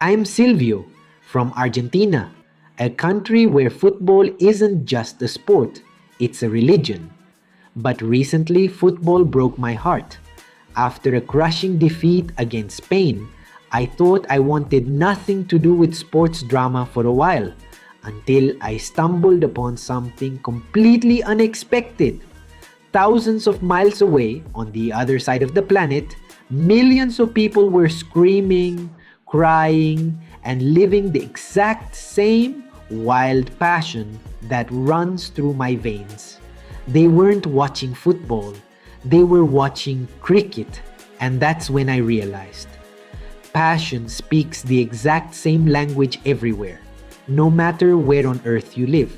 I'm Silvio from Argentina, a country where football isn't just a sport, it's a religion. But recently, football broke my heart. After a crushing defeat against Spain, I thought I wanted nothing to do with sports drama for a while until I stumbled upon something completely unexpected. Thousands of miles away, on the other side of the planet, millions of people were screaming, crying, and living the exact same wild passion that runs through my veins. They weren't watching football, they were watching cricket, and that's when I realized. Passion speaks the exact same language everywhere, no matter where on earth you live.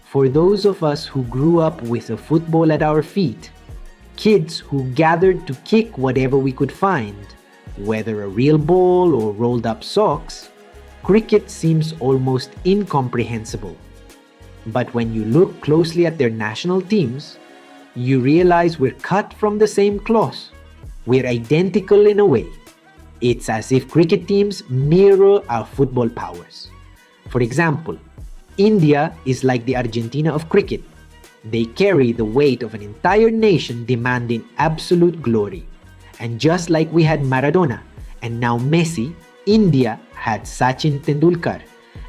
For those of us who grew up with a football at our feet, kids who gathered to kick whatever we could find, whether a real ball or rolled up socks, cricket seems almost incomprehensible. But when you look closely at their national teams, you realize we're cut from the same cloth. We're identical in a way. It's as if cricket teams mirror our football powers. For example, India is like the Argentina of cricket. They carry the weight of an entire nation demanding absolute glory. And just like we had Maradona and now Messi, India had Sachin Tendulkar.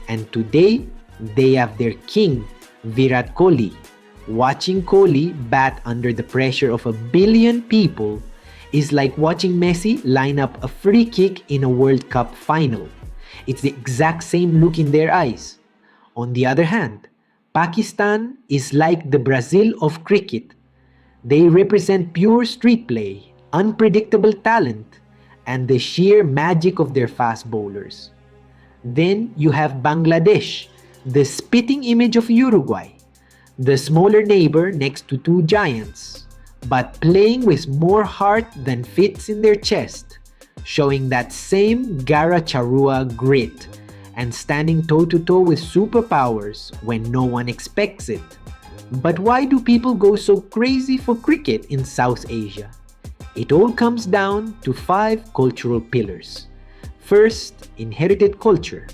And today, they have their king, Virat Kohli. Watching Kohli bat under the pressure of 1 billion people is like watching Messi line up a free kick in a World Cup final. It's the exact same look in their eyes. On the other hand, Pakistan is like the Brazil of cricket. They represent pure street play, unpredictable talent, and the sheer magic of their fast bowlers. Then you have Bangladesh, the spitting image of Uruguay, the smaller neighbor next to two giants, but playing with more heart than fits in their chest, showing that same Gara Charrua grit and standing toe-to-toe with superpowers when no one expects it. But why do people go so crazy for cricket in South Asia? It all comes down to 5 cultural pillars. First, inherited culture.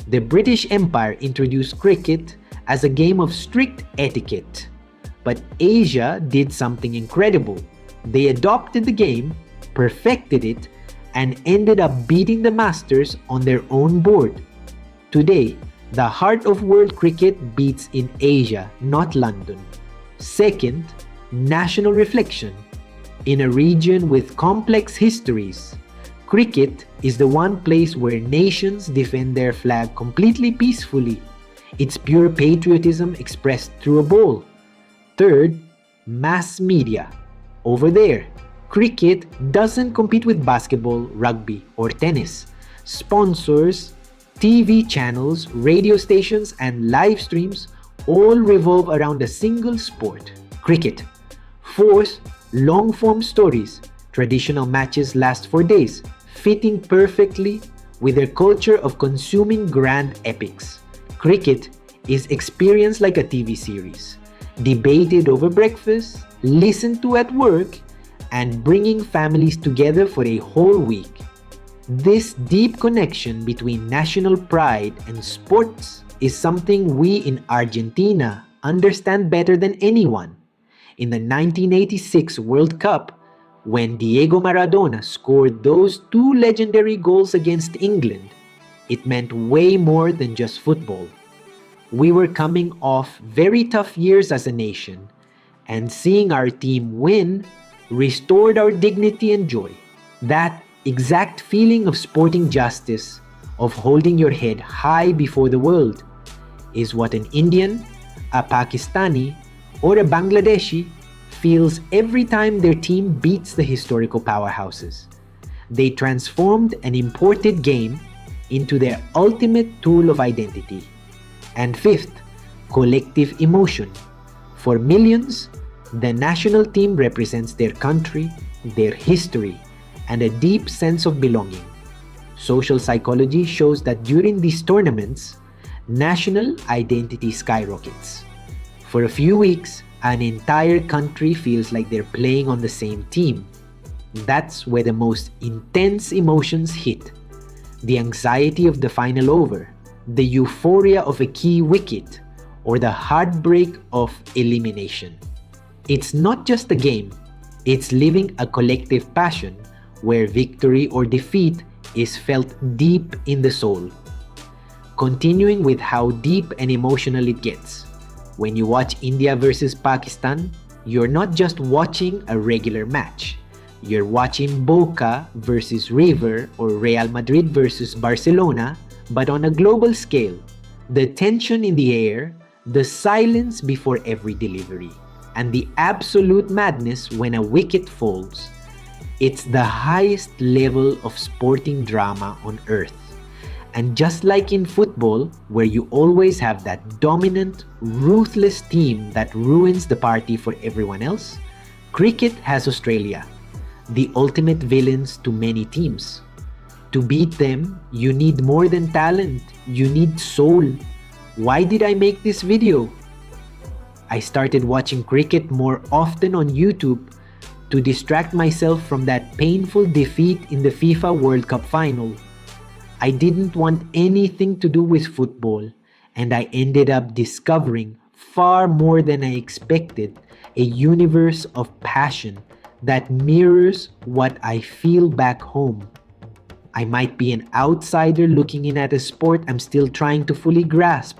The British Empire introduced cricket as a game of strict etiquette. But Asia did something incredible. They adopted the game, perfected it, and ended up beating the masters on their own board. Today, the heart of world cricket beats in Asia, not London. Second, national reflection. In a region with complex histories, cricket is the one place where nations defend their flag completely peacefully. It's pure patriotism expressed through a ball. Third, mass media. Over there, cricket doesn't compete with basketball, rugby, or tennis. Sponsors, TV channels, radio stations, and live streams all revolve around a single sport, cricket. Fourth, long-form stories. Traditional matches last for days, fitting perfectly with their culture of consuming grand epics. Cricket is experienced like a TV series, debated over breakfast, listened to at work, and bringing families together for a whole week. This deep connection between national pride and sports is something we in Argentina understand better than anyone. In the 1986 World Cup, when Diego Maradona scored those 2 legendary goals against England, it meant way more than just football. We were coming off very tough years as a nation, and seeing our team win restored our dignity and joy. That exact feeling of sporting justice, of holding your head high before the world, is what an Indian, a Pakistani, or a Bangladeshi feels every time their team beats the historical powerhouses. They transformed an imported game into their ultimate tool of identity. And fifth, collective emotion. For millions, the national team represents their country, their history, and a deep sense of belonging. Social psychology shows that during these tournaments, national identity skyrockets. For a few weeks, an entire country feels like they're playing on the same team. That's where the most intense emotions hit. the anxiety of the final over, the euphoria of a key wicket, or the heartbreak of elimination. It's not just a game, it's living a collective passion where victory or defeat is felt deep in the soul. Continuing with how deep and emotional it gets. When you watch India versus Pakistan, you're not just watching a regular match. You're watching Boca versus River or Real Madrid versus Barcelona, but on a global scale. The tension in the air, the silence before every delivery, and the absolute madness when a wicket falls. It's the highest level of sporting drama on earth. And just like in football, where you always have that dominant, ruthless team that ruins the party for everyone else, cricket has Australia, the ultimate villains to many teams. To beat them, you need more than talent, you need soul. Why did I make this video? I started watching cricket more often on YouTube to distract myself from that painful defeat in the FIFA World Cup final. I didn't want anything to do with football, and I ended up discovering far more than I expected, a universe of passion that mirrors what I feel back home. I might be an outsider looking in at a sport I'm still trying to fully grasp,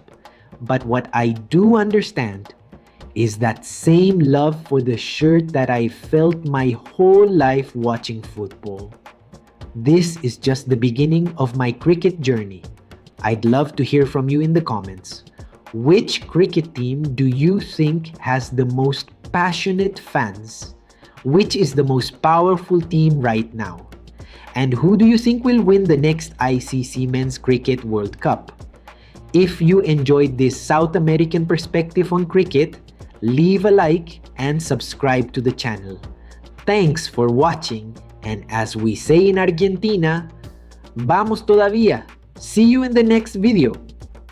but what I do understand is that same love for the shirt that I felt my whole life watching football. This is just the beginning of my cricket journey. I'd love to hear from you in the comments. Which cricket team do you think has the most passionate fans? Which is the most powerful team right now? And who do you think will win the next ICC Men's Cricket World Cup? If you enjoyed this South American perspective on cricket, leave a like and subscribe to the channel. Thanks for watching, and as we say in Argentina, vamos todavía. See you in the next video.